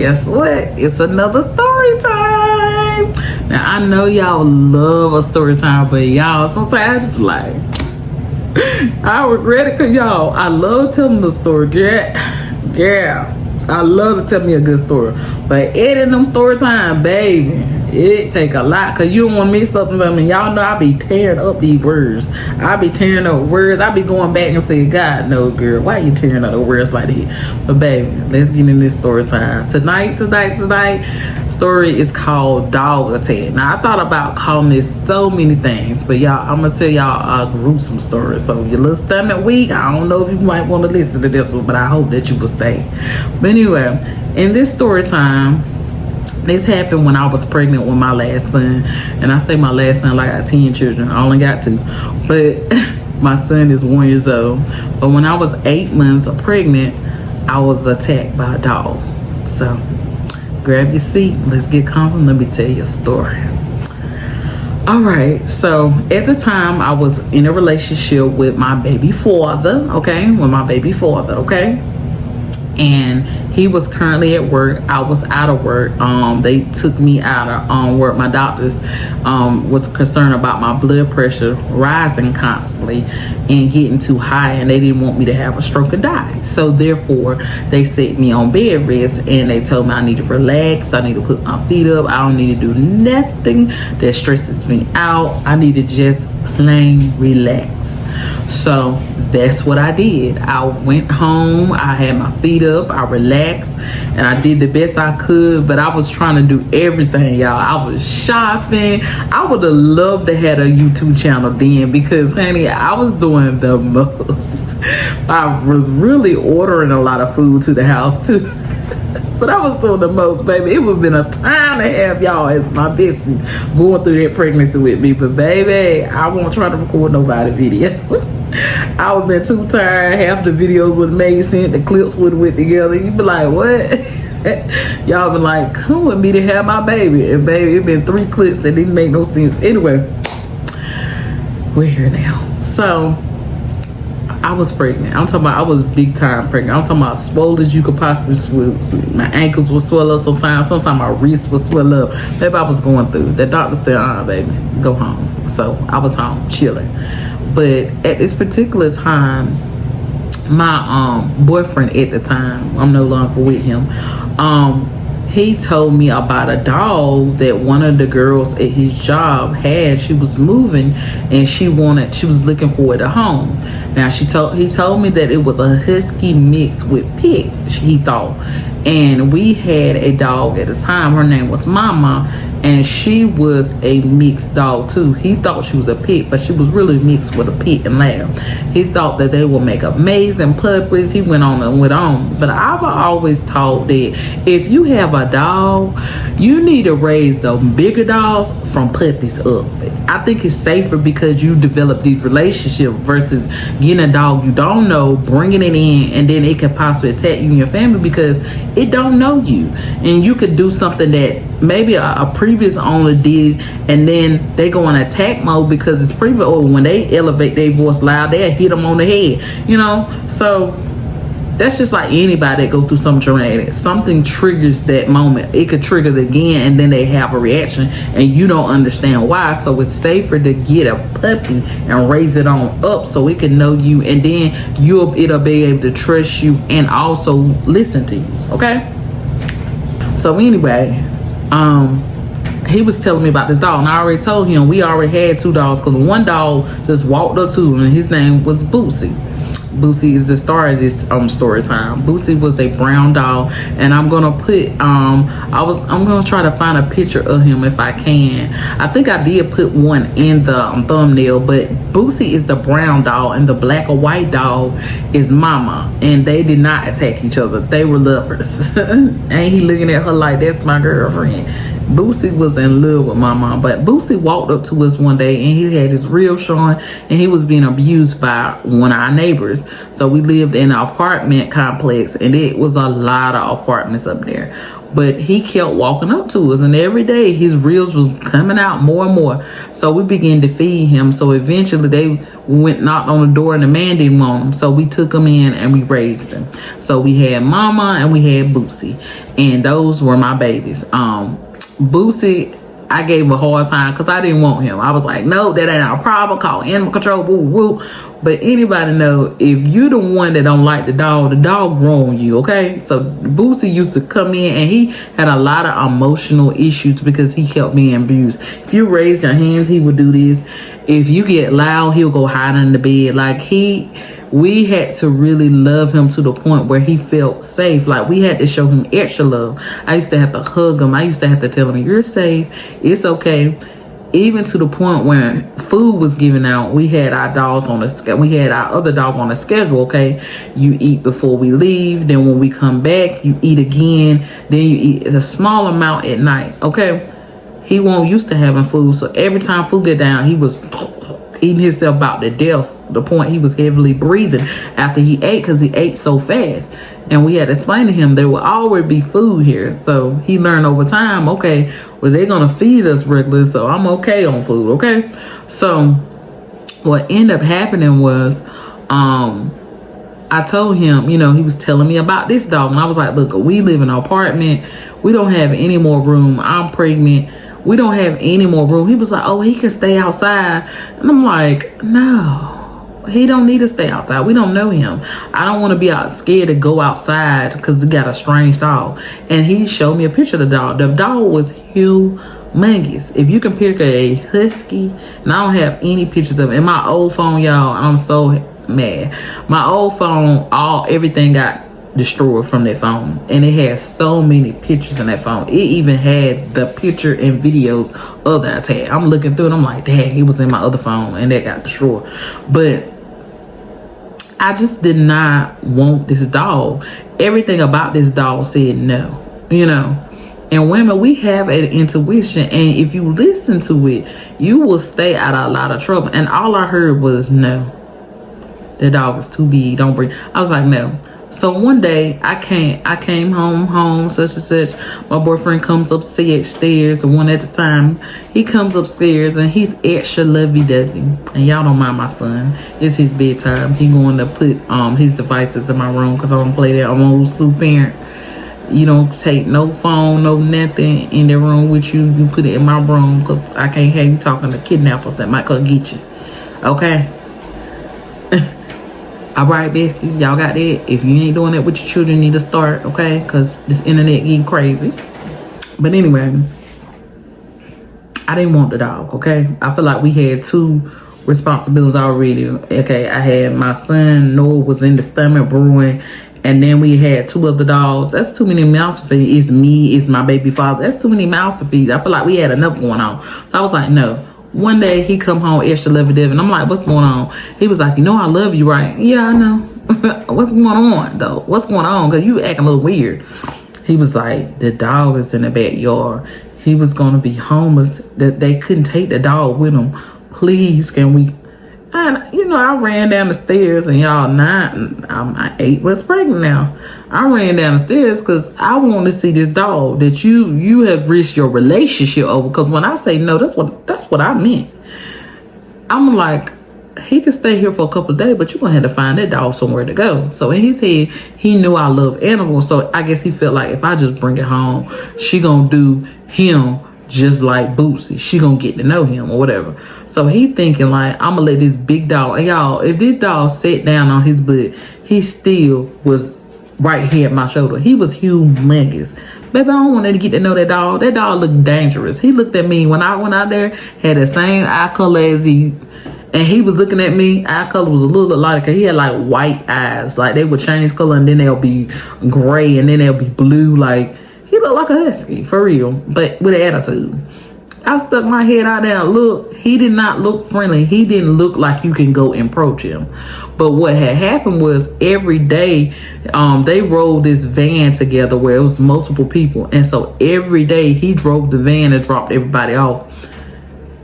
guess what? It's another story time. Now, I know y'all love a story time, but y'all, sometimes it's like, I regret it because y'all, I love telling the story. Yeah. I love to tell me a good story. But editing them story time, baby, it take a lot because you don't want to mix up them. And y'all know I be tearing up these words. I be tearing up words. I be going back and saying, God, no, girl, why you tearing up the words like that? But baby, let's get in this story time. Tonight, story is called Dog Attack. Now, I thought about calling this so many things, but y'all, I'm going to tell y'all a gruesome story. So your little stomach weak, I don't know if you might want to listen to this one, but I hope that you will stay. But anyway, in this story time, this happened when I was pregnant with my last son. And I say my last son like I got 10 children. I only got 2. But my son is 1 year old. But when I was 8 months pregnant, I was attacked by a dog. So grab your seat. Let's get comfortable. Let me tell you a story. All right. So at the time, I was in a relationship with my baby father. Okay. And he was currently at work. I was out of work. They took me out of work. My doctors was concerned about my blood pressure rising constantly and getting too high, and they didn't want me to have a stroke or die. So therefore, they set me on bed rest, and they told me I need to relax. I need to put my feet up. I don't need to do nothing that stresses me out. I need to just plain relax. So that's what I did. I went home, I had my feet up, I relaxed, and I did the best I could, but I was trying to do everything, y'all. I was shopping. I would have loved to have a YouTube channel then because, honey, I was doing the most. I was really ordering a lot of food to the house, too. But I was doing the most, baby. It would have been a time to have y'all as my besties going through that pregnancy with me. But, baby, I won't try to record nobody video. I would have been too tired. Half the videos would have made sense. The clips would have went together. You'd be like, what? Y'all been like, come with me to have my baby. And, baby, it been 3 clips that didn't make no sense. Anyway, we're here now. So I was pregnant. I'm talking about I was big time pregnant. I'm talking about swollen as you could possibly swell. My ankles would swell up sometimes my wrists would swell up. Maybe I was going through. The doctor said, baby, go home. So I was home chilling. But at this particular time, my boyfriend at the time, I'm no longer with him, he told me about a dog that one of the girls at his job had. She was moving and she was looking for it at home. Now he told me that it was a husky mixed with pig, he thought. And we had a dog at the time. Her name was Mama, and she was a mixed dog too. He thought she was a pit, but she was really mixed with a pit and lamb. He thought that they would make amazing puppies. He went on and went on. But I've always taught that if you have a dog, you need to raise the bigger dogs from puppies up. I think it's safer because you develop these relationships versus getting a dog you don't know, bringing it in, and then it could possibly attack you and your family because it don't know you. And you could do something that maybe a previous owner did, and then they go in attack mode because it's previous, or when they elevate their voice loud, they'll hit them on the head, you know? So that's just like anybody that go through something traumatic. Something triggers that moment. It could trigger it again, and then they have a reaction, and you don't understand why. So it's safer to get a puppy and raise it on up so it can know you, and then it'll be able to trust you and also listen to you. Okay? So anyway, he was telling me about this dog, and I already told him we already had 2 dogs because one dog just walked up to him, and his name was Boosie. Boosie is the star of this story time. Boosie was a brown dog, and I'm gonna put I'm gonna try to find a picture of him if I can. I think I did put one in the thumbnail, but Boosie is the brown dog, and the black or white dog is Mama, and they did not attack each other. They were lovers. Ain't he looking at her like that's my girlfriend? Boosie was in love with my mom, but Boosie walked up to us one day and he had his ribs showing and he was being abused by one of our neighbors. So we lived in an apartment complex, and it was a lot of apartments up there. But he kept walking up to us, and every day his ribs was coming out more and more. So we began to feed him. So eventually they went knocked on the door, and the man didn't want him. So we took him in and we raised him. So we had Mama and we had Boosie. and those were my babies. Boosie, I gave him a hard time because I didn't want him. I was like, no, that ain't our problem. Call animal control, woo woo. But anybody know, if you the one that don't like the dog grow on you, okay? So Boosie used to come in and he had a lot of emotional issues because he kept being abused. If you raise your hands, he would do this. If you get loud, he'll go hide under the bed. Like we had to really love him to the point where he felt safe. Like we had to show him extra love. I used to have to hug him. I used to have to tell him, you're safe, it's okay. Even to the point when food was given out, we had our dogs on the we had our other dog on the schedule. Okay, you eat before we leave, then when we come back, you eat again, then you eat a small amount at night. Okay, he wasn't used to having food, so every time food get down, he was eating himself about to death. The point he was heavily breathing after he ate because he ate so fast. And we had to explain to him there will always be food here. So he learned over time, okay, well, they're going to feed us regularly, so I'm okay on food, okay? So what ended up happening was I told him, he was telling me about this dog. And I was like, look, we live in an apartment. We don't have any more room. I'm pregnant. We don't have any more room. He was like, oh, he can stay outside. And I'm like, no. He don't need to stay outside. We don't know him. I don't want to be scared to go outside because he got a strange dog. And he showed me a picture of the dog. The dog was humongous. If you can picture a husky, and I don't have any pictures of it. In my old phone, y'all, I'm so mad. My old phone, everything got destroyed from that phone. And it had so many pictures in that phone. It even had the picture and videos of that tag. I'm looking through it. I'm like, dang, it was in my other phone and that got destroyed. But I just did not want this dog. Everything about this dog said no, And women, we have an intuition, and if you listen to it, you will stay out of a lot of trouble. And all I heard was no. The dog is too big. Don't bring. I was like, no. So one day I came home, such and such. My boyfriend comes upstairs, the one at the time. He comes upstairs and he's extra lovey-dovey. And y'all don't mind my son. It's his bedtime. He going to put his devices in my room because I don't play that. I'm an old school parent. You don't take no phone, no nothing in the room with you. You put it in my room because I can't have you talking to kidnappers that might come get you. Okay? All right, besties, y'all got that? If you ain't doing that with your children, you need to start, okay? Because this internet getting crazy. But anyway, I didn't want the dog, okay? I feel like we had two responsibilities already, okay? I had my son, Noah was in the stomach brewing, and then we had two other dogs. That's too many mouths to feed. It's me, it's my baby father. That's too many mouths to feed. I feel like we had enough going on. So I was like, no. One day he come home extra lovey-dovey, and I'm like, what's going on? He was like, I love you, right? Yeah, I know. What's going on, though? What's going on? Because you acting a little weird. He was like, the dog is in the backyard. He was going to be homeless. That they couldn't take the dog with him. Please, can we? And, I ran down the stairs, and y'all, I'm 8 months pregnant now. I ran down the stairs because I want to see this dog that you have risked your relationship over. Because when I say no, that's what I meant. I'm like, he can stay here for a couple of days, but you're going to have to find that dog somewhere to go. So in his head, he knew I love animals. So I guess he felt like if I just bring it home, she going to do him just like Bootsy. She going to get to know him or whatever. So he thinking like, I'm going to let this big dog. And y'all, if this dog sat down on his butt, he still was right here at my shoulder. He was humongous. Baby, I don't want to get to know that dog. That dog looked dangerous. He looked at me when I went out there, had the same eye color as these. And he was looking at me. Eye color was a little lighter because he had like white eyes. Like they would change color and then they'll be gray and then they'll be blue. Like he looked like a husky, for real, but with an attitude. I stuck my head out there and looked. He did not look friendly. He didn't look like you can go approach him. But what had happened was every day they rolled this van together where it was multiple people. And so every day he drove the van and dropped everybody off.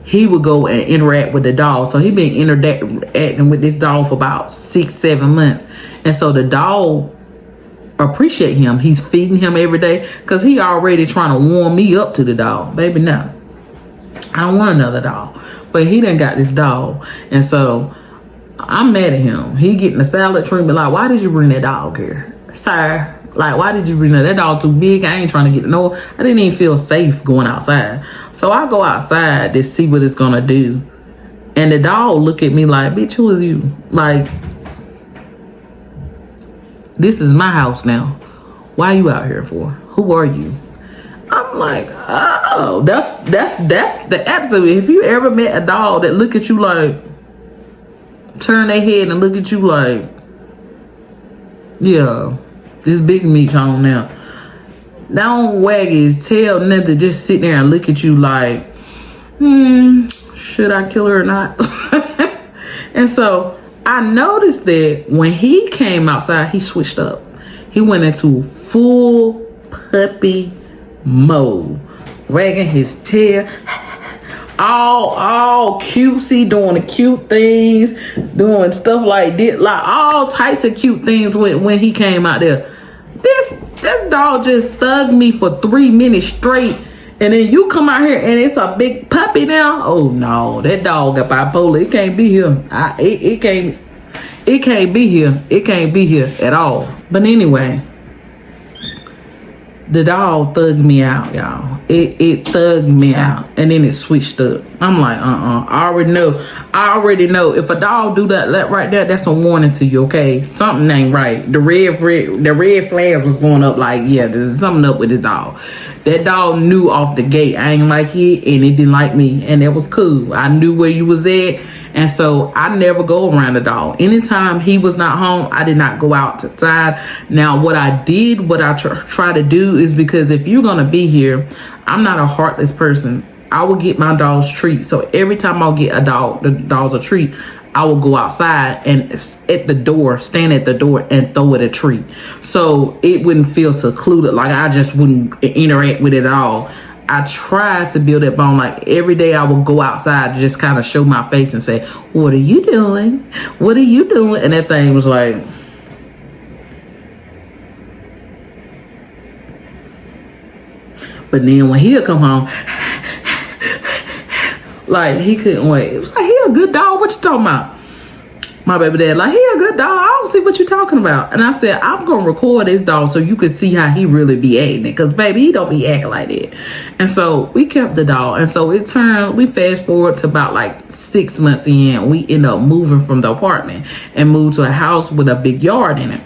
He would go and interact with the dog. So he been interacting with this dog for about 6-7 months. And so the dog appreciate him. He's feeding him every day because he already trying to warm me up to the dog. Baby, no. I don't want another dog. But he done got this dog. And so I'm mad at him. He getting a salad treatment. Like, why did you bring that dog here? Sir, Like, why did you bring that? That dog too big. I ain't trying to get no. I didn't even feel safe going outside. So I go outside to see what it's gonna do. And the dog look at me like, bitch, who is you? Like, this is my house now. Why are you out here for? Who are you? I'm like, oh, that's the attitude. If you ever met a dog that look at you like, turn their head and look at you like, yeah, this big meat on now. Don't wag his tail, nothing. Just sit there and look at you like, should I kill her or not? And so I noticed that when he came outside, he switched up. He went into full puppy mode, wagging his tail, all cutesy, doing the cute things, doing stuff like this, like all types of cute things when he came out there. This dog just thugged me for 3 minutes straight, and then you come out here and it's a big puppy now. Oh no, that dog got bipolar. It can't be here. It can't be here. It can't be here at all. But anyway, the dog thugged me out, y'all. It thugged me out, and then it switched up. I'm like, I already know. If a dog do that right there, that's a warning to you, okay? Something ain't right. The red flag was going up like, yeah, there's something up with the dog. That dog knew off the gate I ain't like it, and it didn't like me, and that was cool. I knew where you was at, and so I never go around the dog. Anytime he was not home, I did not go outside. Now, what I try to do is, because if you're gonna be here, I'm not a heartless person. I will get my dog's treat. So every time I'll get the dog's a treat, I will go outside and stand at the door and throw it a treat. So it wouldn't feel secluded, like I just wouldn't interact with it at all. I try to build that bond. Like every day I will go outside to just kind of show my face and say, what are you doing? What are you doing? And that thing was like, but then when he'll come home, like he couldn't wait. It was like, he a good dog. What you talking about? My baby dad, like, he a good dog. I don't see what you talking about. And I said, I'm going to record this dog so you can see how he really be acting. Because, baby, he don't be acting like that. And so we kept the dog. And so we fast forward to about like 6 months in. We end up moving from the apartment and moved to a house with a big yard in it.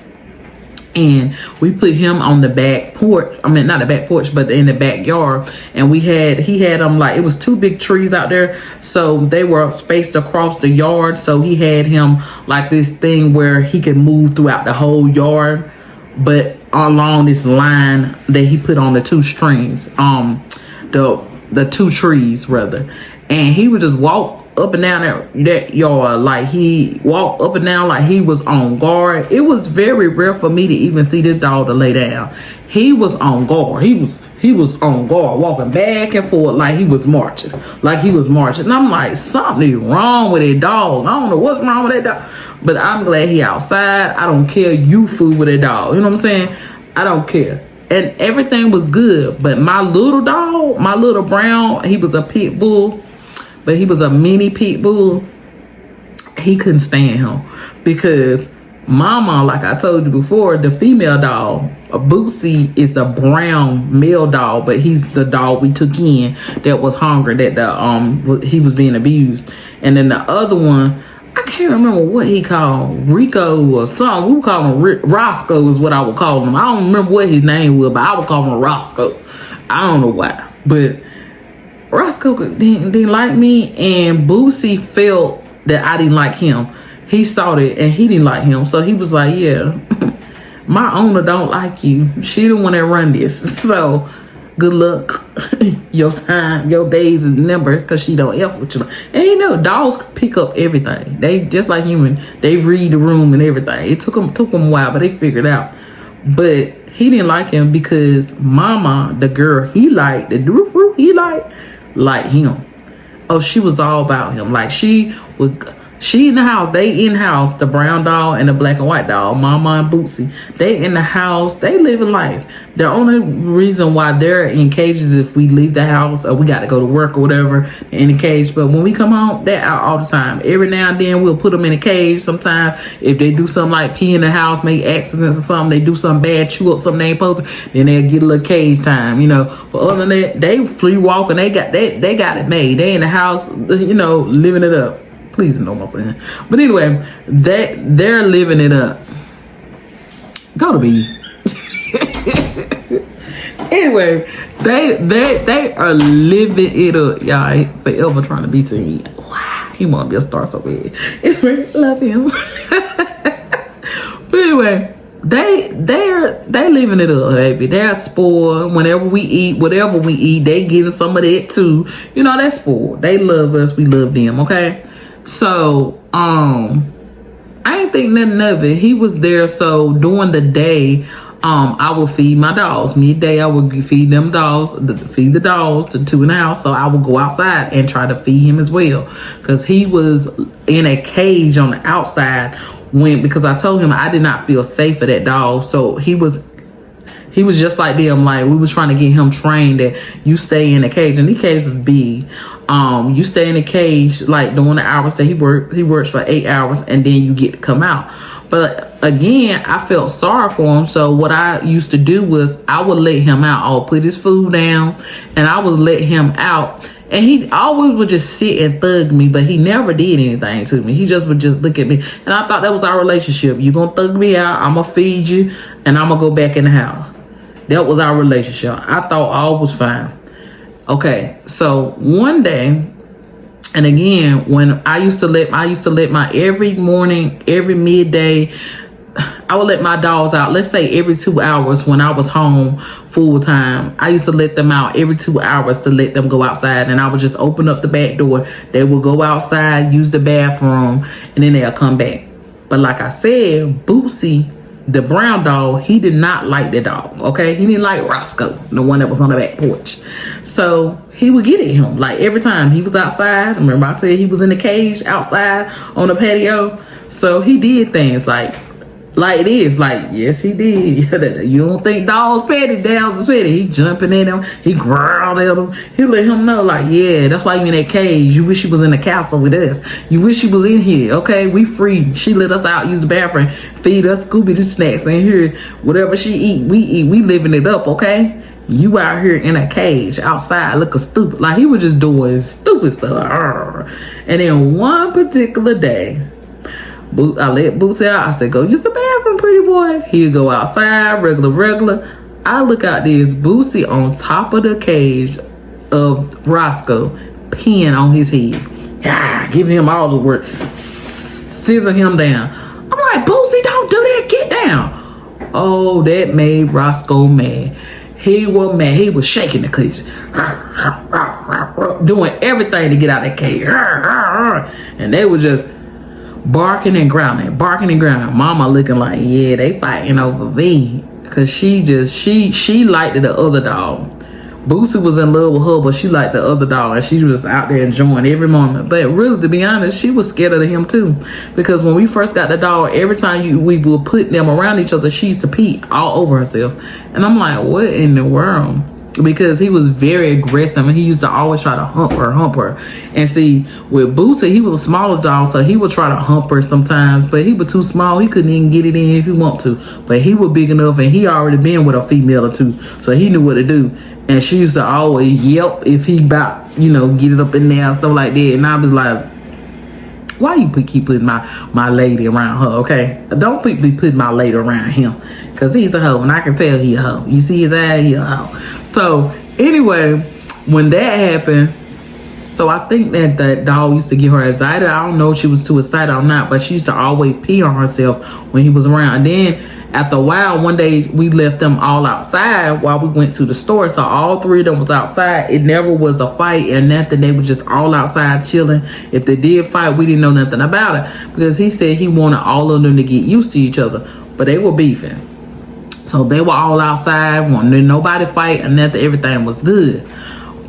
And we put him on the back porch. I mean, not the back porch, but in the backyard. And he had him like, it was 2 big trees out there. So they were spaced across the yard. So he had him like this thing where he could move throughout the whole yard, but along this line that he put on the 2 strings, the 2 trees rather. And he would just walk up and down that yard, like he walked up and down like he was on guard. It was very rare for me to even see this dog to lay down. He was on guard. He was on guard, walking back and forth like he was marching. And I'm like, something wrong with that dog. I don't know what's wrong with that dog. But I'm glad he outside. I don't care. You fool with that dog. You know what I'm saying? I don't care. And everything was good. But my little dog, my little brown, he was a pit bull. But he was a mini pit bull. He couldn't stand him because Mama, like I told you before, the female dog, Bootsy, is a brown male dog, but he's the dog we took in that was hungry, that he was being abused. And then the other one, I can't remember what he called, Rico or something. We would call him Roscoe is what I would call him. I don't remember what his name was, but I would call him Roscoe. I don't know why, but Roscoe didn't like me, and Boosie felt that I didn't like him. He saw it, and he didn't like him. So he was like, yeah, my owner don't like you. She the one that run this. So good luck. Your time, your days is numbered because she don't help with you. And you know, dogs pick up everything. They just like human. They read the room and everything. It took them a while, but they figured it out. But he didn't like him because Mama, the girl he liked, the doo-doo he liked him. Oh, she was all about him. Like she would She in the house. They in the house. The brown dog and the black and white dog. Mama and Bootsy. They in the house. They living life. The only reason why they're in cages if we leave the house or we got to go to work or whatever in the cage. But when we come home, they're out all the time. Every now and then we'll put them in a cage. Sometimes if they do something like pee in the house, make accidents or something, they do something bad, chew up something they ain't supposed to, then they'll get a little cage time, you know. But other than that, they free walking. They got it made. They in the house, you know, living it up. Please know what I'm saying. But anyway, they're living it up. Go to bed. Anyway, they are living it up. Y'all ain't forever trying to be seen. Wow, he want to be a star so bad. Anyway, love him. But anyway, they living it up, baby. They're spoiled. Whenever we eat, whatever we eat, they getting some of that too. You know, they're spoiled. They love us. We love them. Okay. So, I ain't think nothing of it. He was there. So during the day, I would feed my dogs. Midday, I would feed the dogs to two in the house. So I would go outside and try to feed him as well. Cause he was in a cage on the outside because I told him I did not feel safe for that dog. So he was just like them. Like we was trying to get him trained that you stay in the cage, and the cage was big. You stay in the cage like during the hours that he works for 8 hours, and then you get to come out. But again, I felt sorry for him. So what I used to do was I would let him out. I would put his food down and I would let him out. And he always would just sit and thug me, but he never did anything to me. He just would just look at me. And I thought that was our relationship. You gonna thug me out, I'm gonna feed you, and I'm gonna go back in the house. That was our relationship. I thought all was fine. Okay, so one day, and again, when I used to let my every morning, every midday, I would let my dogs out. Let's say every 2 hours when I was home full time. I used to let them out every 2 hours to let them go outside, and I would just open up the back door. They would go outside, use the bathroom, and then they'll come back. But like I said, Bootsy, the brown dog, he did not like the dog. Okay, he didn't like Roscoe, the one that was on the back porch. So he would get at him like every time he was outside. Remember I said he was in the cage outside on the patio. So he did things like it is. Like, yes, he did. You don't think dogs petty? Dogs petty. He jumping at him. He growled at him. He let him know, like, yeah, that's why you in that cage. You wish she was in the castle with us. You wish she was in here. Okay, we free. She let us out, use the bathroom, feed us Scooby the snacks in here. Whatever she eat. We living it up, okay? You out here in a cage outside looking stupid. Like, he was just doing stupid stuff. And then one particular day, I let Bootsy out. I said, go use the bathroom, pretty boy. He'd go outside, regular. I look out, there's Bootsy on top of the cage of Roscoe, peeing on his head. Giving him all the work, scissor him down. I'm like, Bootsy, don't do that, get down. Oh, that made Roscoe mad. He was mad. He was shaking the cage, doing everything to get out of that cage. And they were just barking and growling. Mama looking like, yeah, they fighting over me. Cause she liked the other dog. Bootsy was in love with her, but she liked the other dog, and she was out there enjoying every moment. But really, to be honest, she was scared of him too. Because when we first got the dog, every time we would put them around each other, she used to pee all over herself. And I'm like, what in the world? Because he was very aggressive, and he used to always try to hump her. And see, with Bootsy, he was a smaller dog, so he would try to hump her sometimes, but he was too small. He couldn't even get it in if he wanted to. But he was big enough, and he already been with a female or two, so he knew what to do. And she used to always yelp if he about, get it up in there and stuff like that. And I was like, why you keep putting my lady around her, okay? Don't be putting my lady around him, because he's a hoe, and I can tell he a hoe. You see his eye, he a hoe. So anyway, when that happened, so I think that dog used to give her anxiety. I don't know if she was too excited or not, but she used to always pee on herself when he was around. And then after a while, one day we left them all outside while we went to the store. So all three of them was outside. It never was a fight and nothing. They were just all outside chilling. If they did fight, we didn't know nothing about it, because he said he wanted all of them to get used to each other. But they were beefing. So they were all outside, wanting nobody fight and nothing. Everything was good.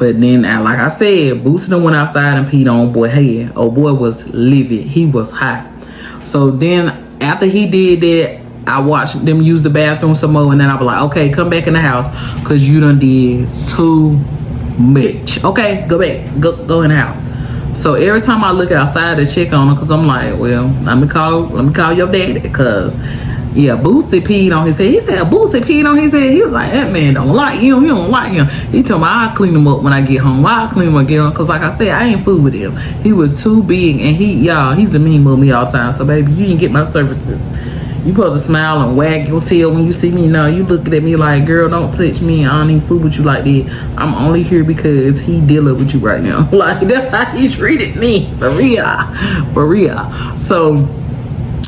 But then, like I said, Boosie done went outside and peed on boy head. Oh boy was livid. He was hot. So then after he did that, I watched them use the bathroom some more, and then I was like, okay, come back in the house, cause you done did too much. Okay, go back, go in the house. So every time I look outside to check on him, cause I'm like, well, let me call your daddy, cause yeah, Boosie peed on his head. He said Boosie peed on his head. He was like, that man don't like him. He don't like him. He told me I'll clean him up when I get home. I'll clean him up, get him. Cause like I said, I ain't fool with him. He was too big, and he's the mean with me all the time. So baby, you didn't get my services. You supposed to smile and wag your tail when you see me. No, you looking at me like, girl, don't touch me. I don't even fool with you like that. I'm only here because he dealing with you right now. Like, that's how he treated me. For real. So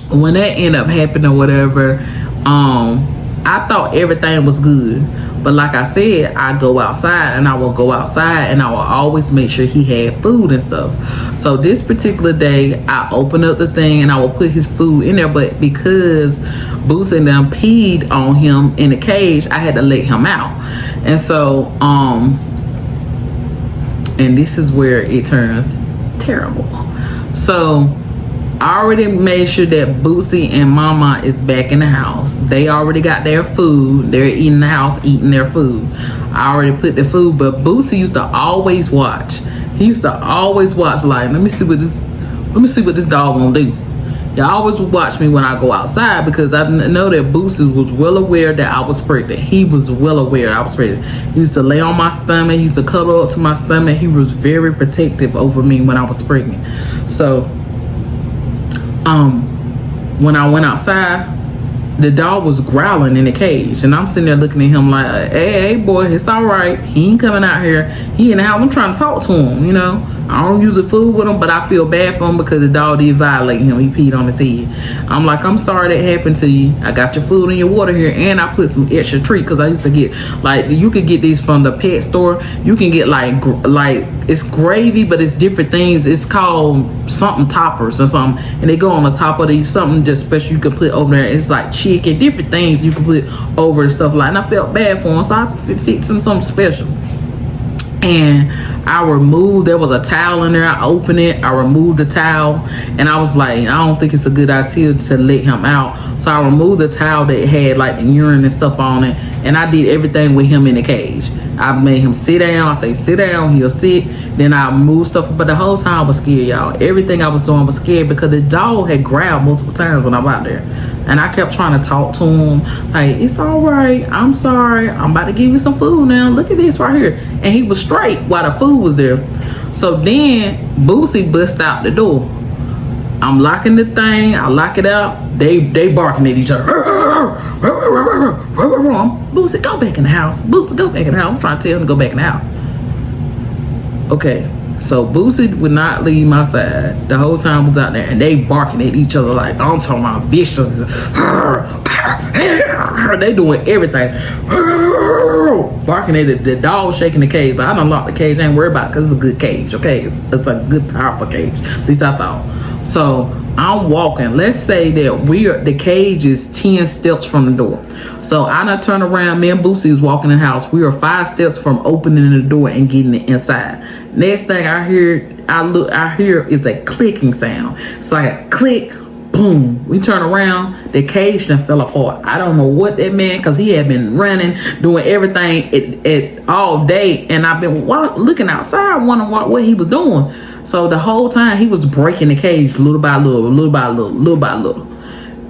when that ended up happening or whatever, I thought everything was good. But like I said, I go outside and I will go outside and I will always make sure he had food and stuff. So this particular day, I opened up the thing and I will put his food in there. But because Boosie and them peed on him in the cage, I had to let him out. And so, and this is where it turns terrible. So I already made sure that Boosie and Mama is back in the house. They already got their food. They're in the house eating their food. I already put the food, but Boosie used to always watch. He used to always watch, like, let me see what this dog gonna do. He always would watch me when I go outside, because I know that Boosie was well aware that I was pregnant. He was well aware I was pregnant. He used to lay on my stomach. He used to cuddle up to my stomach. He was very protective over me when I was pregnant. So when I went outside, the dog was growling in the cage, and I'm sitting there looking at him like, hey boy, it's all right. He ain't coming out here. He in the house. I'm trying to talk to him, you know. I don't use the food with him, but I feel bad for him because the dog did violate him. He peed on his head. I'm like, I'm sorry that happened to you. I got your food and your water here, and I put some extra treat, because I used to get, like, you could get these from the pet store. You can get like it's gravy, but it's different things. It's called something toppers or something, and they go on the top of these, something just special you can put over there. It's like chicken, different things you can put over and stuff like. And I felt bad for him, so I fixed him something special. And I removed, there was a towel in there. I opened it, I removed the towel, and I was like, I don't think it's a good idea to let him out. So I removed the towel that had like the urine and stuff on it, and I did everything with him in the cage. I made him sit down. I say, sit down, he'll sit. Then I moved stuff, but the whole time I was scared, y'all. Everything I was doing, I was scared, because the dog had growled multiple times when I was out there. And I kept trying to talk to him, like, it's all right, I'm sorry, I'm about to give you some food now, look at this right here. And he was straight while the food was there. So then Boosie bust out the door. I'm locking the thing, I lock it out, they barking at each other. Boosie, go back in the house. Boosie, go back in the house. I'm trying to tell him to go back in the house. Okay. So Boosie would not leave my side. The whole time was out there, and they barking at each other like, I'm talking about vicious. They doing everything. Barking at the dog, shaking the cage. But I done locked the cage. I ain't worried about it, because it's a good cage, okay? It's a good, powerful cage. At least I thought. So I'm walking. Let's say that the cage is 10 steps from the door. So I done turn around. Me and Boosie is walking in the house. We are 5 steps from opening the door and getting it inside. Next thing I hear is a clicking sound. It's like a click, boom. We turn around, the cage done fell apart. I don't know what that meant, because he had been running, doing everything all day, and I've been looking outside, wondering what he was doing. So the whole time he was breaking the cage little by little, little by little, little by little.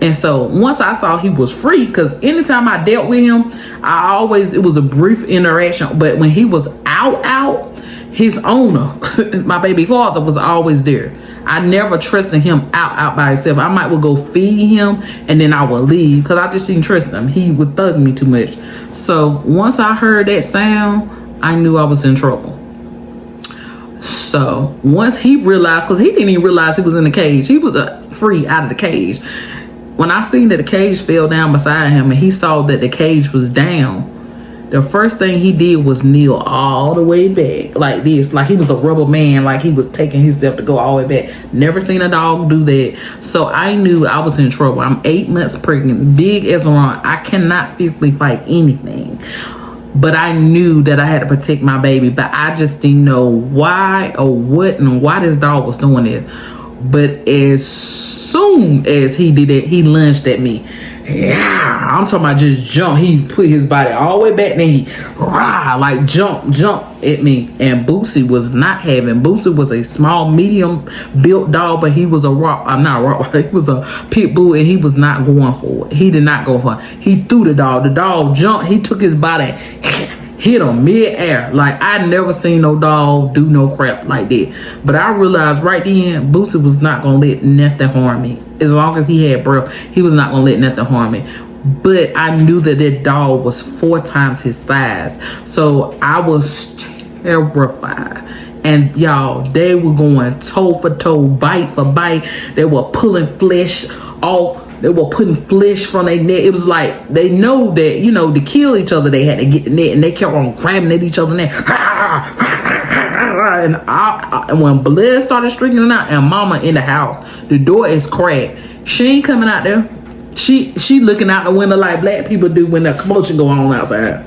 And so once I saw he was free, because anytime I dealt with him, it was a brief interaction, but when he was out, his owner, my baby father, was always there. I never trusted him out by himself. I might well go feed him, and then I would leave, because I just didn't trust him. He would thug me too much. So once I heard that sound, I knew I was in trouble. So once he realized, because he didn't even realize he was in the cage. He was free out of the cage. When I seen that the cage fell down beside him, and he saw that the cage was down, the first thing he did was kneel all the way back like this, like he was a rubber man, like he was taking himself to go all the way back. Never seen a dog do that. So I knew I was in trouble. I'm 8 months pregnant, big as around. I cannot physically fight anything. but I knew that I had to protect my baby, but I just didn't know why or what and why this dog was doing it. But as soon as he did it, he lunged at me. Yeah, I'm talking about just jump. He put his body all the way back, and he like jump at me. And Boosie was not having. Boosie was a small, medium built dog, but he was he was a pit bull, and he was not going for it. He did not go for it. He threw the dog. The dog jumped. He took his body, hit him mid-air. Like, I never seen no dog do no crap like that. But I realized right then, Boosie was not gonna let nothing harm me. As long as he had breath, he was not gonna let nothing harm me. But I knew that dog was 4 times his size, so I was terrified. And y'all, they were going toe for toe, bite for bite. They were pulling flesh off. They were putting flesh from their neck. It was like they know that, you know, to kill each other, they had to get the net, and they kept on grabbing at each other's neck. And when blood started streaking out, and Mama in the house, the door is cracked. She ain't coming out there. She looking out the window like black people do when the commotion go on outside.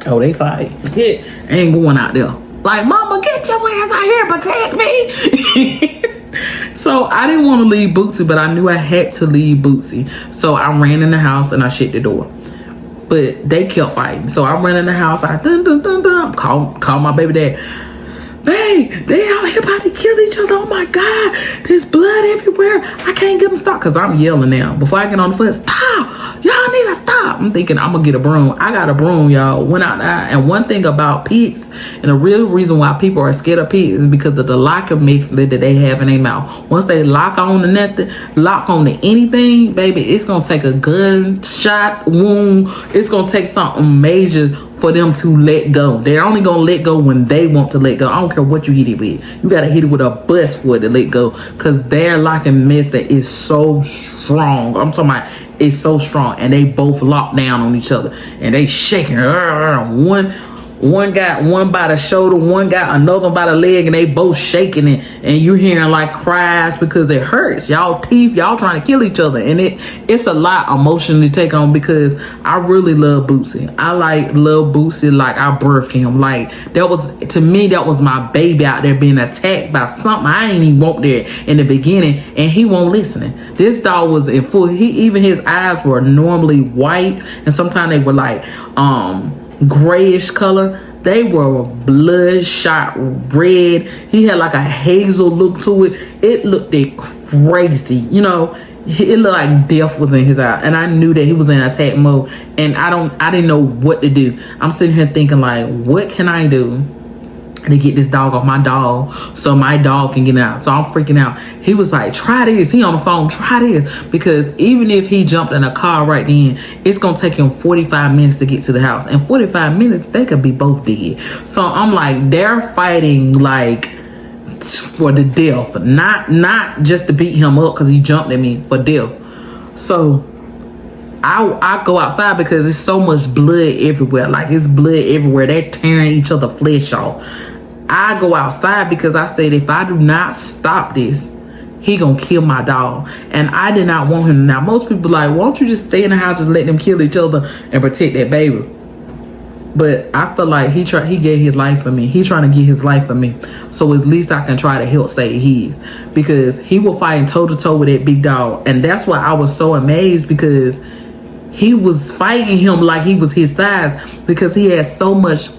Oh, they fight. Ain't going out there. Like, Mama, get your ass out here, protect me. So I didn't want to leave Bootsy, but I knew I had to leave Bootsy. So I ran in the house and I shut the door. But they kept fighting. So I ran in the house. I call my baby dad. Babe, they out here about to kill each other. Oh my God, there's blood everywhere. I can't get them stopped because I'm yelling now. Before I get on the foot, stop. Y'all need to stop. I'm thinking I'm going to get a broom. I got a broom, y'all. Went out there. And one thing about pigs, and the real reason why people are scared of pigs is because of the locking method that they have in their mouth. Once they lock on to nothing, lock on to anything, baby, it's going to take a gunshot wound. It's going to take something major for them to let go. They're only gonna let go when they want to let go. I don't care what you hit it with. You gotta hit it with a bus for it to let go, because their locking method is so strong. I'm talking about it's so strong, and they both lock down on each other, and they shaking. One got one by the shoulder, one got another by the leg, and they both shaking it, and you hearing like cries because it hurts. Y'all teeth, y'all trying to kill each other, and it's a lot emotionally to take on, because I really love Bootsy. I love Bootsy like I birthed him. Like, that was, to me, that was my baby out there being attacked by something I ain't even want there in the beginning, and he won't listen. This dog was in full, even his eyes were normally white, and sometimes they were like grayish color. They were bloodshot red. He had like a hazel look to it. It looked crazy, you know. It looked like death was in his eye, and I knew that he was in attack mode, and I didn't know what to do. I'm sitting here thinking, like, what can I do to get this dog off my dog so my dog can get out? So I'm freaking out. He was like, try this. He on the phone, try this. Because even if he jumped in a car right then, it's going to take him 45 minutes to get to the house. And 45 minutes, they could be both dead. So I'm like, they're fighting like for the death. Not just to beat him up because he jumped at me, for death. So I go outside because there's so much blood everywhere. Like, it's blood everywhere. They're tearing each other flesh off. I go outside because I said, if I do not stop this, he gonna kill my dog. And I did not want him. Now, most people like, why don't you just stay in the house, just let them kill each other and protect that baby? But I feel like he gave his life for me. He's trying to get his life for me. So at least I can try to help save his. Because he was fighting toe to toe with that big dog. And that's why I was so amazed, because he was fighting him like he was his size, because he had so much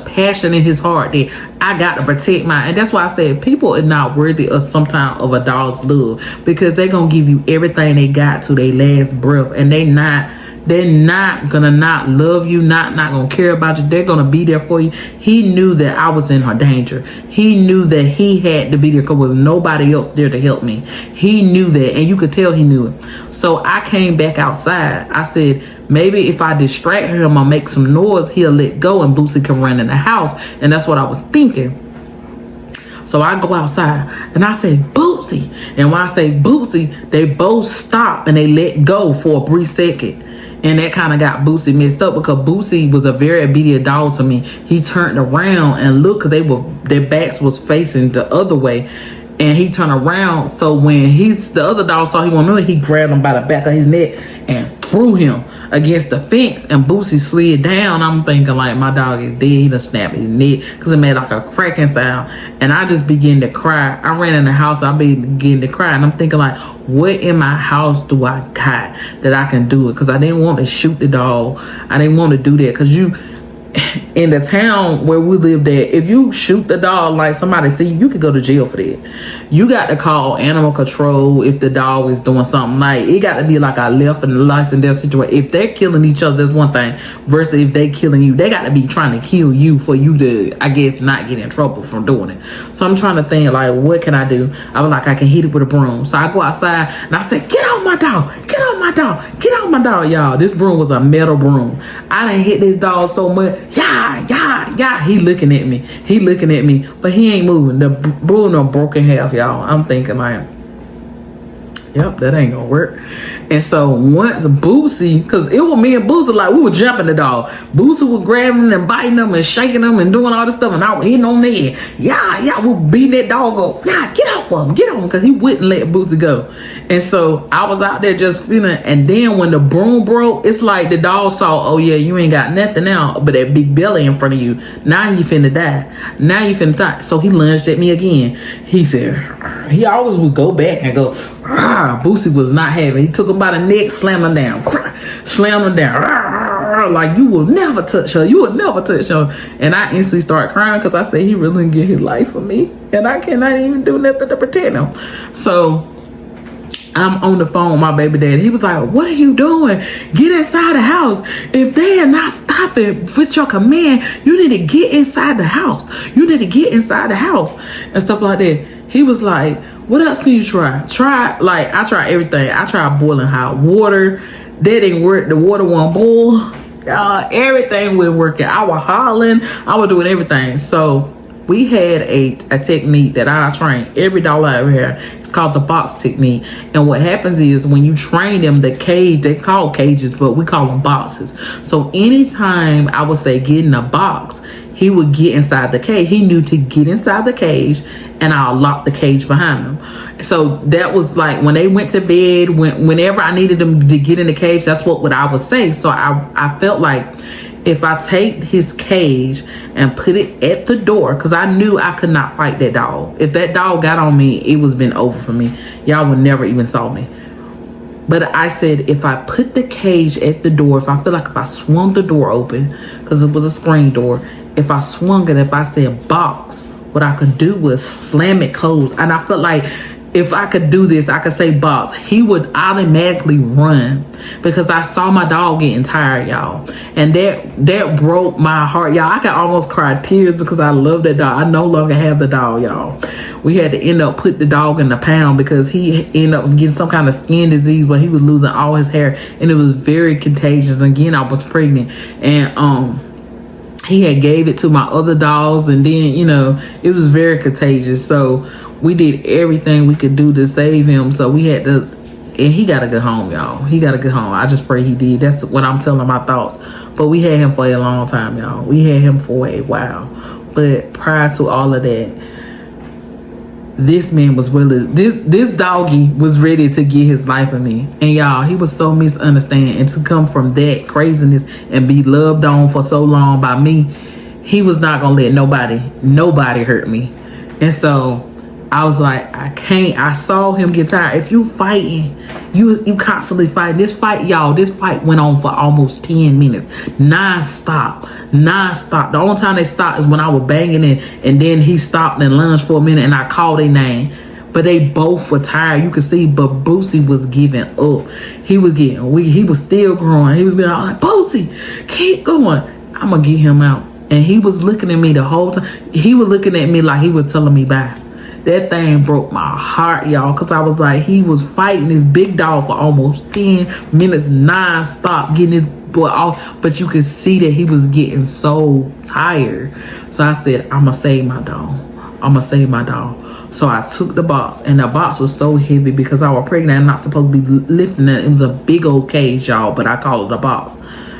passion in his heart that I got to protect mine. And that's why I said people are not worthy of sometimes of a dog's love, because they're gonna give you everything they got to their last breath, and they're not gonna not love you, not gonna care about you. They're gonna be there for you. He knew that I was in her danger. He knew that he had to be there because there was nobody else there to help me. He knew that, and you could tell he knew it. So I came back outside. I said, maybe if I distract him or make some noise, he'll let go and Bootsy can run in the house. And that's what I was thinking. So I go outside and I say, Bootsy. And when I say Bootsy, they both stop and they let go for a brief second. And that kind of got Bootsy messed up, because Bootsy was a very obedient dog to me. He turned around and looked, because their backs was facing the other way. And he turned around. So when the other dog saw he wanted to, he grabbed him by the back of his neck and threw him against the fence. And Boosie slid down. I'm thinking like, my dog is dead. He done snapped his neck because it made like a cracking sound. And I just began to cry. I ran in the house. I began to cry. And I'm thinking like, what in my house do I got that I can do it? Because I didn't want to shoot the dog. I didn't want to do that because in the town where we lived at, if you shoot the dog, like somebody see you could go to jail for that. You got to call animal control if the dog is doing something. Like, it got to be like a left and life and death situation. If they're killing each other, that's one thing. Versus if they killing you, they got to be trying to kill you for you to, I guess, not get in trouble from doing it. So I'm trying to think like, what can I do? I was like, I can hit it with a broom. So I go outside and I said, get off my dog, get off my dog, get off my dog, y'all. This broom was a metal broom. I done hit this dog so much. Yeah. He looking at me, but he ain't moving. The broom done broke in half, y'all. I'm thinking like, yep, that ain't gonna work. And so once Boosie, because it was me and Boosie, like we were jumping the dog. Boosie was grabbing him and biting him and shaking him and doing all this stuff, and I was hitting on the head. Yeah, we were beating that dog up. Yeah, get off of him, get off him, because he wouldn't let Boosie go. And so I was out there just feeling, and then when the broom broke, it's like the dog saw, oh yeah, you ain't got nothing now but that big belly in front of you. Now you finna die. Now you finna die. So he lunged at me again. He said, he always would go back and go, Boosie was not having. He took him by the neck, slammed him down, like, you will never touch her. You will never touch her. And I instantly started crying because I said he really didn't get his life for me, and I cannot even do nothing to protect him. So I'm on the phone with my baby dad. He was like, what are you doing? Get inside the house. If they are not stopping with your command, you need to get inside the house. You need to get inside the house and stuff like that. He was like, what else can you try? Like, I tried everything. I tried boiling hot water. That didn't work. The water won't boil. Everything was working. I was hollering. I was doing everything. So we had a technique that I train every dog I ever had. It's called the box technique. And what happens is when you train them, the cage, they call cages, but we call them boxes. So anytime I would say get in a box, he would get inside the cage. He knew to get inside the cage, and I'll lock the cage behind him. So that was like when they went to bed, whenever I needed them to get in the cage, that's what I would say. So I felt like if I take his cage and put it at the door, because I knew I could not fight that dog. If that dog got on me, it was been over for me. Y'all would never even saw me. But I said, if I put the cage at the door, if I swung the door open, because it was a screen door, if I swung it, if I said box, what I could do was slam it closed. And I felt like if I could do this, I could say box, he would automatically run, because I saw my dog getting tired, y'all. And that broke my heart, y'all. I could almost cry tears because I love that dog. I no longer have the dog, y'all. We had to end up put the dog in the pound because he ended up getting some kind of skin disease where he was losing all his hair, and it was very contagious. Again, I was pregnant, and he had gave it to my other dogs, and then, it was very contagious. So we did everything we could do to save him. So we had to, and he got to go home, y'all. He got to go home. I just pray he did. That's what I'm telling my thoughts. But we had him for a long time, y'all. We had him for a while. But prior to all of that, this man was really, this doggy was ready to get his life of me. And y'all, he was so misunderstood. And to come from that craziness and be loved on for so long by me, he was not going to let nobody hurt me. And so I was like, I saw him get tired. If you fighting, you constantly fighting. This fight went on for almost 10 minutes. Non-stop. The only time they stopped is when I was banging it, and then he stopped and lunged for a minute, and I called their name. But they both were tired. You could see, but Boosie was giving up. He was getting weak. He was still growing. He was going like, Boosie, keep going. I'm going to get him out. And he was looking at me the whole time. He was looking at me like he was telling me bye. That thing broke my heart, y'all, because I was like, he was fighting this big dog for almost 10 minutes non-stop, getting his boy off, but you could see that he was getting so tired. So I said, I'm going to save my dog. So I took the box, and the box was so heavy because I was pregnant and not supposed to be lifting it. It was a big old cage, y'all, but I call it a box.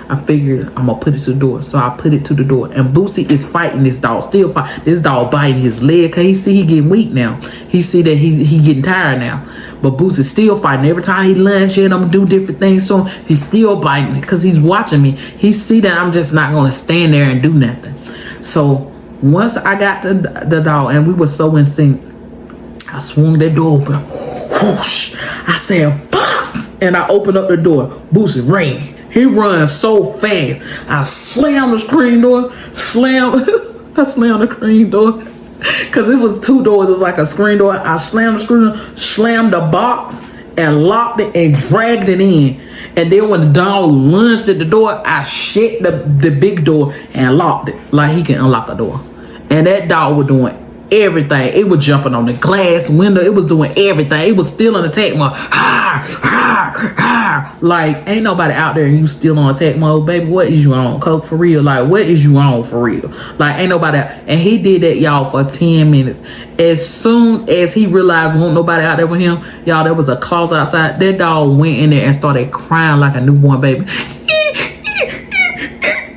I figured I'm gonna put it to the door. So I put it to the door. And Boosie is fighting this dog. Still fighting. This dog biting his leg. Cause he see he getting weak now. He see that he getting tired now. But Boosie's still fighting. Every time he lunge in, I'm gonna do different things. So he's still biting me. Cause he's watching me. He see that I'm just not gonna stand there and do nothing. So once I got the dog and we were so in sync, I swung that door open. Whoosh. I said, Box! And I opened up the door. Boosie ran. He runs so fast. I slammed the screen door. I slammed the screen door. Because it was 2 doors. It was like a screen door. I slammed the screen door, slammed the box, and locked it and dragged it in. And then when the dog lunged at the door, I shut the big door and locked it. Like he can unlock a door. And that dog was doing everything. It was jumping on the glass window. It was doing everything. It was still on attack mode. Like, ain't nobody out there and you still on attack mode, baby. What is you on? Coke for real? Like, what is you on for real? Like, ain't nobody out. And he did that, y'all, for 10 minutes. As soon as he realized wasn't nobody out there with him, y'all, there was a closet outside. That dog went in there and started crying like a newborn baby.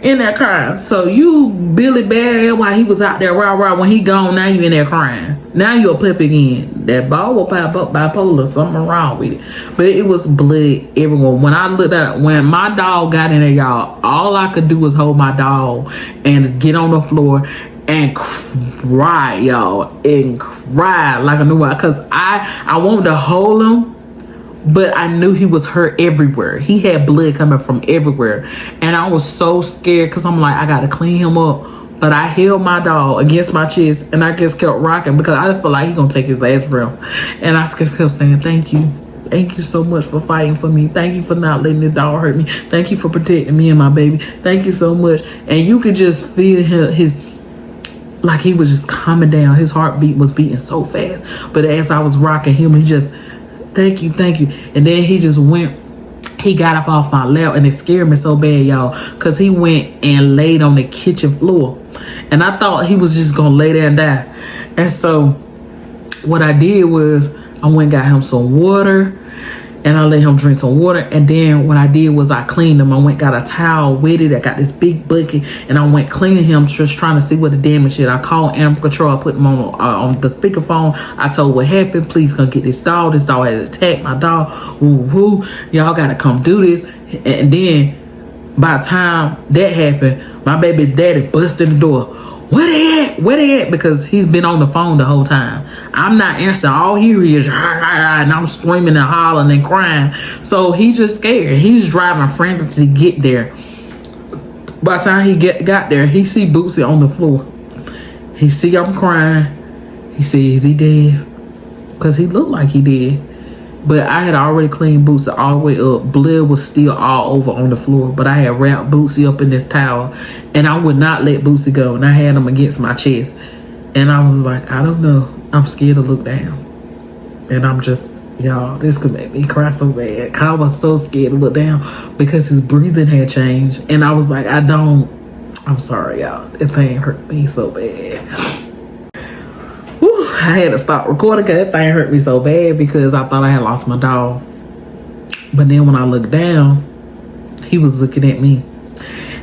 In there crying. So you Billy Bad while he was out there rah when he gone, now you in there crying. Now you a puppy again. That ball will pop up bipolar, something wrong with it. But it was blood everywhere. When I looked at when my dog got in there, y'all, all I could do was hold my dog and get on the floor and cry, y'all, and cry like a new one. Cause I wanted to hold him, but I knew he was hurt everywhere. He had blood coming from everywhere. And I was so scared because I'm like, I got to clean him up. But I held my dog against my chest and I just kept rocking because I felt like he going to take his last breath. And I just kept saying, thank you. Thank you so much for fighting for me. Thank you for not letting the dog hurt me. Thank you for protecting me and my baby. Thank you so much. And you could just feel his like he was just calming down. His heartbeat was beating so fast. But as I was rocking him, he just... Thank you. And then he just went, he got up off my lap and it scared me so bad, y'all, because he went and laid on the kitchen floor. And I thought he was just going to lay there and die. And so what I did was I went and got him some water and I let him drink some water. And then what I did was I cleaned him. I went got a towel with it. I got this big bucket and I went cleaning him, just trying to see what the damage is. I called Animal Control. I put him on the speakerphone. I told what happened. Please come get this dog. This dog has attacked my dog. Woo. Y'all got to come do this. And then by the time that happened, my baby daddy busted the door. Where they at? Because he's been on the phone the whole time. I'm not answering. All he hears is, and I'm screaming and hollering and crying. So he's just scared. He's driving frantically to get there. By the time he got there, he see Bootsy on the floor. He see I'm crying. He says, is he dead? Because he looked like he did. But I had already cleaned Bootsy all the way up. Blood was still all over on the floor. But I had wrapped Bootsy up in this towel. And I would not let Bootsy go. And I had him against my chest. And I was like, I don't know. I'm scared to look down. And I'm just, y'all, this could make me cry so bad. I was so scared to look down because his breathing had changed. And I was like, I'm sorry, y'all. That thing hurt me so bad. Whew, I had to stop recording because that thing hurt me so bad because I thought I had lost my dog. But then when I looked down, he was looking at me.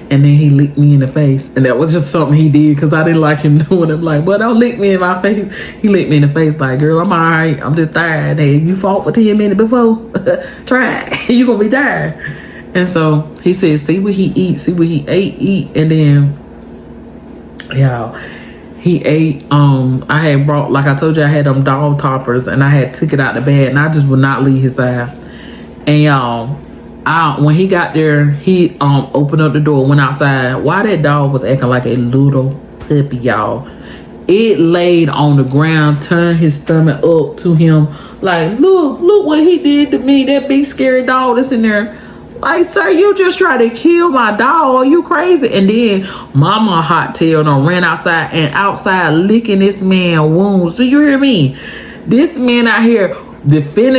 And then he licked me in the face. And that was just something he did because I didn't like him doing it. Like, well, don't lick me in my face. He licked me in the face like, girl, I'm all right. I'm just tired. Hey, you fought for 10 minutes before. Try it. You going to be tired. And so he said, see what he eat. See what he eat. And then, y'all, he ate. I had brought, like I told you, I had them dog toppers. And I had took it out the bag. And I just would not leave his side. And y'all, when he got there, he opened up the door, went outside. Why that dog was acting like a little puppy, y'all. It laid on the ground, turned his stomach up to him. Like, look what he did to me. That big scary dog that's in there. Like, sir, you just tried to kill my dog. Are you crazy? And then Mama Hot Tail ran outside and outside licking this man wounds. Do you hear me? This man out here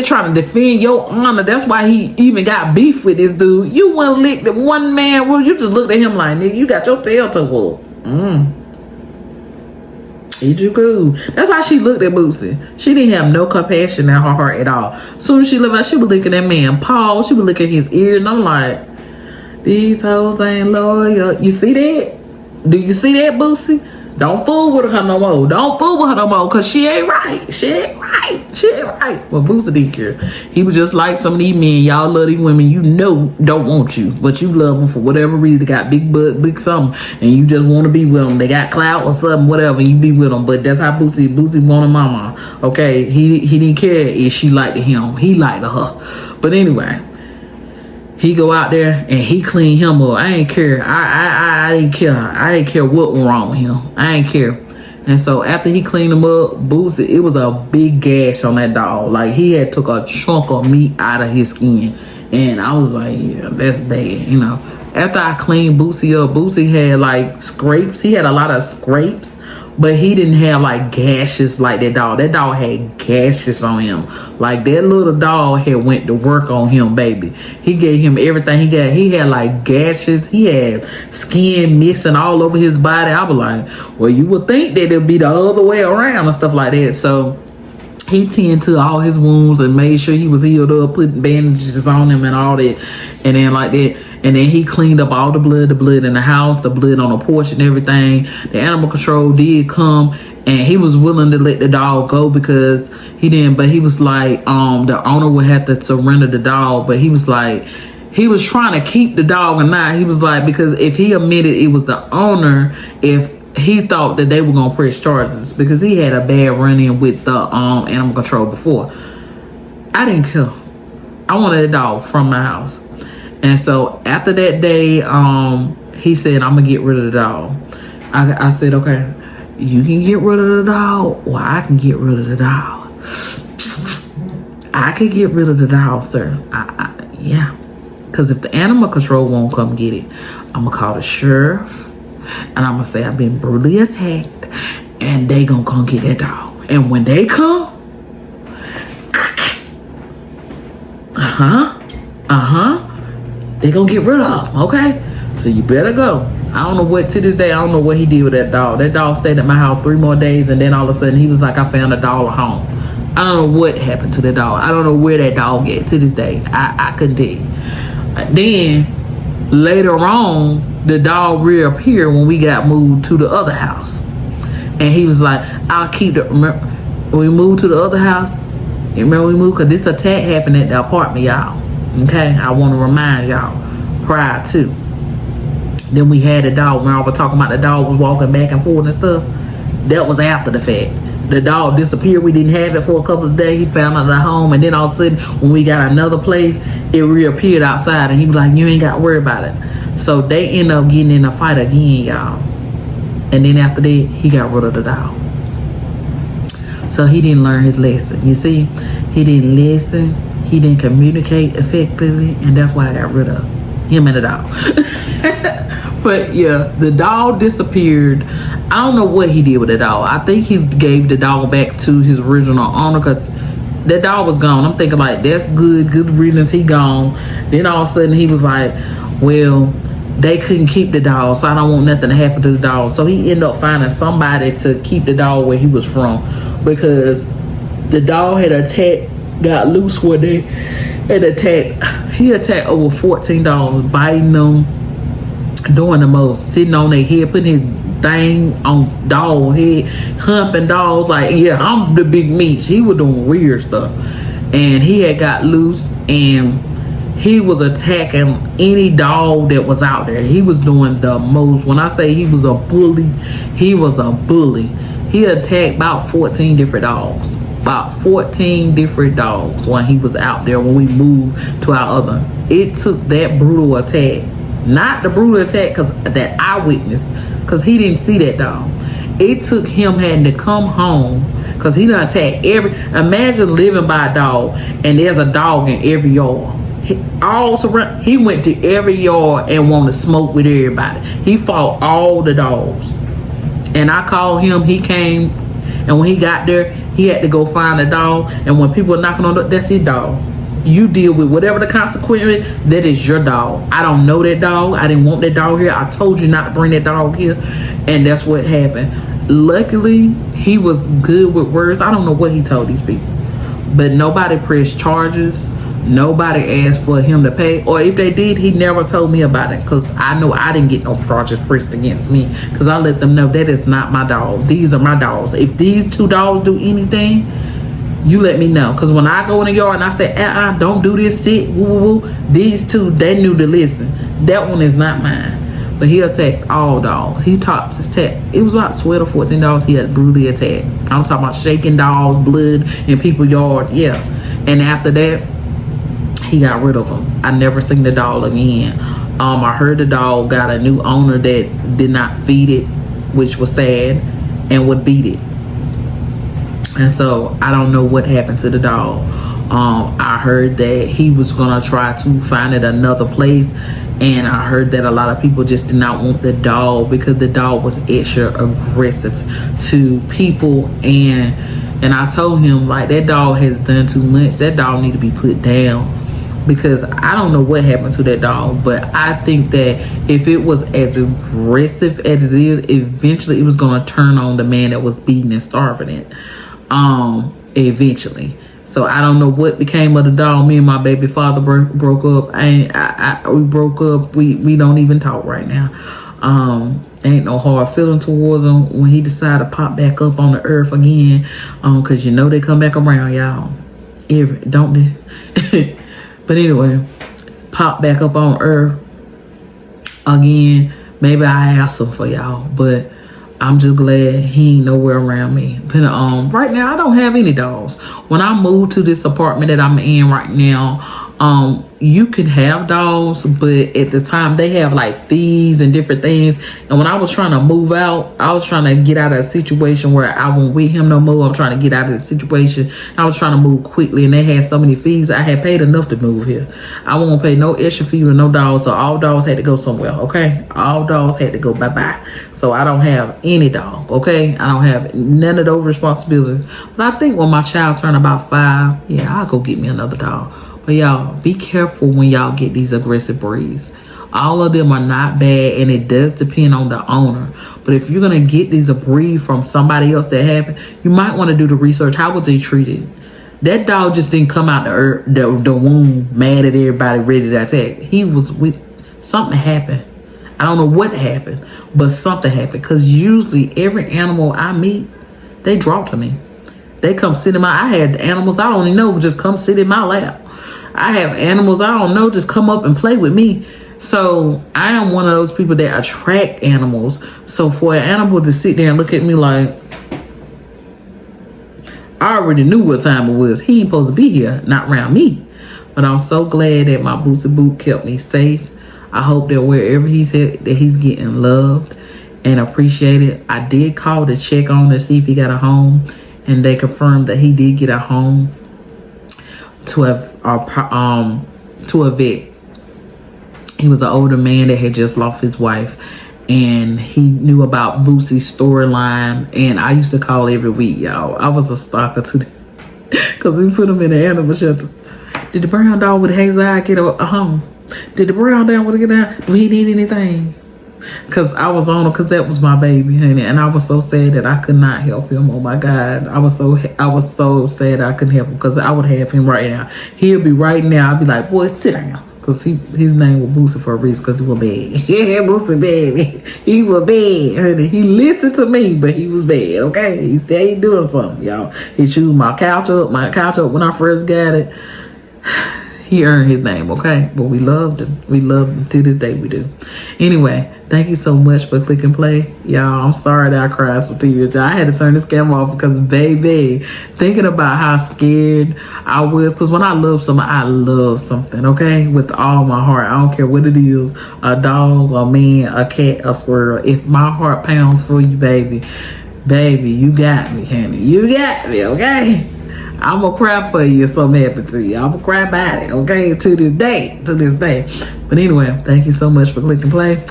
trying to defend your honor. That's why he even got beef with this dude. You wouldn't lick the one man. Well, you just looked at him like, nigga, you got your tail to whoop. Is you cool? That's how she looked at Bootsy. She didn't have no compassion in her heart at all. Soon as she looked out, she was licking that man paw. She was licking his ear. And I'm like, These hoes ain't loyal. You see that? Do you see that, Boosie? Don't fool with her no more. Don't fool with her no more, cause she ain't right. She ain't right. She ain't right. Well, Boosie didn't care. He was just like some of these men. Y'all love these women you know don't want you, but you love them for whatever reason. They got big butt, big something, and you just want to be with them. They got clout or something, whatever, and you be with them. But that's how Boosie wanted mama. Okay, he didn't care if she liked him. He liked her. But anyway. He go out there and he clean him up. I ain't care. I didn't care. I didn't care what was wrong with him. I ain't care. And so after he cleaned him up, Boosie, it was a big gash on that dog. Like he had took a chunk of meat out of his skin. And I was like, yeah, that's bad, you know. After I cleaned Boosie up, Boosie had like scrapes. He had a lot of scrapes. But he didn't have like gashes like that dog. That dog had gashes on him. Like that little dog had went to work on him, baby. He gave him everything he got. He had like gashes. He had skin missing all over his body. I was like, well, you would think that it'd be the other way around and stuff like that. So he tended to all his wounds and made sure he was healed up, put bandages on him and all that. And then like that. And then he cleaned up all the blood in the house, the blood on the porch and everything. The animal control did come and he was willing to let the dog go because he didn't, but he was like, the owner would have to surrender the dog, but he was like, he was trying to keep the dog or not. He was like, because if he admitted it was the owner, if he thought that they were going to press charges because he had a bad run-in with the animal control before. I didn't care. I wanted a dog from my house. And so after that day, he said, I'm going to get rid of the dog. I said, okay, you can get rid of the dog or I can get rid of the dog. I could get rid of the dog, sir. Yeah. Because if the animal control won't come get it, I'm going to call the sheriff and I'm going to say I've been brutally attacked and they going to come get that dog. And when they come, they gonna get rid of him, okay? So you better go. I don't know what, to this day, I don't know what he did with that dog. That dog stayed at my house 3 more days, and then all of a sudden he was like, I found a dog at home. I don't know what happened to the dog. I don't know where that dog is to this day. I couldn't tell you. Then later on, the dog reappeared when we got moved to the other house. And he was like, I'll keep the, remember, when we moved to the other house, you remember we moved? Because this attack happened at the apartment, y'all. Okay, I want to remind y'all prior to. Then we had the dog. When I was talking about the dog was walking back and forth and stuff, that was after the fact. The dog disappeared. We didn't have it for a couple of days. He found out at home, and then all of a sudden, when we got another place, it reappeared outside, and he was like, "You ain't got to worry about it." So they end up getting in a fight again, y'all. And then after that, he got rid of the dog. So he didn't learn his lesson. You see, he didn't listen. He didn't communicate effectively, and that's why I got rid of him and the dog. But yeah, the dog disappeared. I don't know what he did with the dog. I think he gave the dog back to his original owner because that dog was gone. I'm thinking like, that's good reasons he gone. Then all of a sudden he was like, well, they couldn't keep the dog, so I don't want nothing to happen to the dog. So he ended up finding somebody to keep the dog where he was from because the dog had got loose one day and he attacked over 14 dogs, biting them, doing the most, sitting on their head, putting his thing on dog head, humping dogs like, yeah, I'm the big meat. He was doing weird stuff. And he had got loose and he was attacking any dog that was out there. He was doing the most. When I say he was a bully, he was a bully. He attacked about 14 different dogs. About 14 different dogs when he was out there when we moved to our other. It took that brutal attack. Not the brutal attack that I witnessed, because he didn't see that dog. It took him having to come home because he done attacked imagine living by a dog and there's a dog in every yard. He went to every yard and wanted to smoke with everybody. He fought all the dogs. And I called him, he came, and when he got there, he had to go find a dog. And when people are knocking on the door, that's his dog. You deal with whatever the consequence is, that is your dog. I don't know that dog. I didn't want that dog here. I told you not to bring that dog here. And that's what happened. Luckily, he was good with words. I don't know what he told these people. But nobody pressed charges. Nobody asked for him to pay, or if they did, he never told me about it, because I know I didn't get no charges pressed against me, because I let them know that is not my dog. These are my dogs. If these two dogs do anything, you let me know, because when I go in the yard and I say, don't do this, sit, woo, woo, woo, these two, they knew to listen. That one is not mine. But he attacked all dogs. He tops attacked. It was about 12 or 14 dogs he had brutally attacked. I'm talking about shaking dogs, blood in people's yard. Yeah. And after that, he got rid of them. I never seen the dog again. I heard the dog got a new owner that did not feed it, which was sad, and would beat it. And so I don't know what happened to the dog. I heard that he was gonna try to find it another place. And I heard that a lot of people just did not want the dog because the dog was extra aggressive to people. And I told him, like, that dog has done too much. That dog need to be put down, because I don't know what happened to that dog. But I think that if it was as aggressive as it is, eventually it was going to turn on the man that was beating and starving it. Eventually. So I don't know what became of the dog. Me and my baby father broke up. We broke up. We don't even talk right now. Ain't no hard feeling towards him when he decided to pop back up on the earth again. Cause you know they come back around, y'all. Don't they? But anyway, pop back up on earth again. Maybe I ask him for y'all, but I'm just glad he ain't nowhere around me. But right now I don't have any dogs. When I moved to this apartment that I'm in right now, you can have dogs, but at the time they have like fees and different things. And when I was trying to move out, I was trying to get out of a situation where I won't with him no more. I'm trying to get out of the situation. I was trying to move quickly, and they had so many fees. I had paid enough to move here. I won't pay no extra fee with no dogs, so all dogs had to go somewhere. Okay, all dogs had to go bye-bye. So I don't have any dog. Okay, I don't have none of those responsibilities. But I think when my child turned about 5, yeah, I'll go get me another dog. But y'all, be careful when y'all get these aggressive breeds. All of them are not bad, and it does depend on the owner. But if you're going to get these a breed from somebody else that happened, you might want to do the research. How was they treated? That dog just didn't come out the womb mad at everybody, ready to attack. He was with something happened. I don't know what happened, but something happened. Because usually every animal I meet, they draw to me. They come sit in my... I had animals I don't even know just come sit in my lap. I have animals I don't know just come up and play with me. So I am one of those people that attract animals. So for an animal to sit there and look at me like, I already knew what time it was. He ain't supposed to be here, not around me. But I'm so glad that my Boosie Boot kept me safe. I hope that wherever he's at, that he's getting loved and appreciated. I did call to check on to see if he got a home, and they confirmed that he did get a home to a vet. He was an older man that had just lost his wife, and he knew about Boosie's storyline. And I used to call every week, y'all. I was a stalker to them because we put him in the animal shelter. Did the brown dog with the hazel eye get a home? Did the brown dog want to get down? Do he need anything? Because I was on him, because that was my baby, honey, and I was so sad that I could not help him. Oh my God, I was so sad I couldn't help him, because I would have him right now. He'll be right now. I'd be like, boy, sit down, because his name was Boosie for a reason, because he was bad. Yeah, Boosie baby, he was bad, honey. He listened to me, but he was bad. Okay, he said he doing something, y'all. He chewed my couch up when I first got it. He earned his name, okay? But we loved him. We loved him to this day. We do. Anyway, thank you so much for click and play. Y'all, I'm sorry that I cried some tears. I had to turn this camera off because, baby, thinking about how scared I was. Because when I love something, okay? With all my heart. I don't care what it is. A dog, a man, a cat, a squirrel. If my heart pounds for you, baby, you got me, honey. You got me, okay? I'm gonna cry for you if something happened to you. I'm gonna cry about it, okay? To this day. But anyway, thank you so much for clicking play.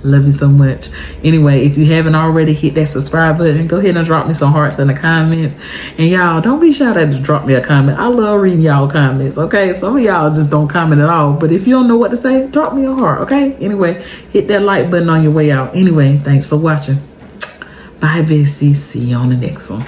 Love you so much. Anyway, if you haven't already, hit that subscribe button. Go ahead and drop me some hearts in the comments. And y'all, don't be shy to drop me a comment. I love reading y'all comments, okay? Some of y'all just don't comment at all. But if you don't know what to say, drop me a heart, okay? Anyway, hit that like button on your way out. Anyway, thanks for watching. Bye, besties. See you on the next one.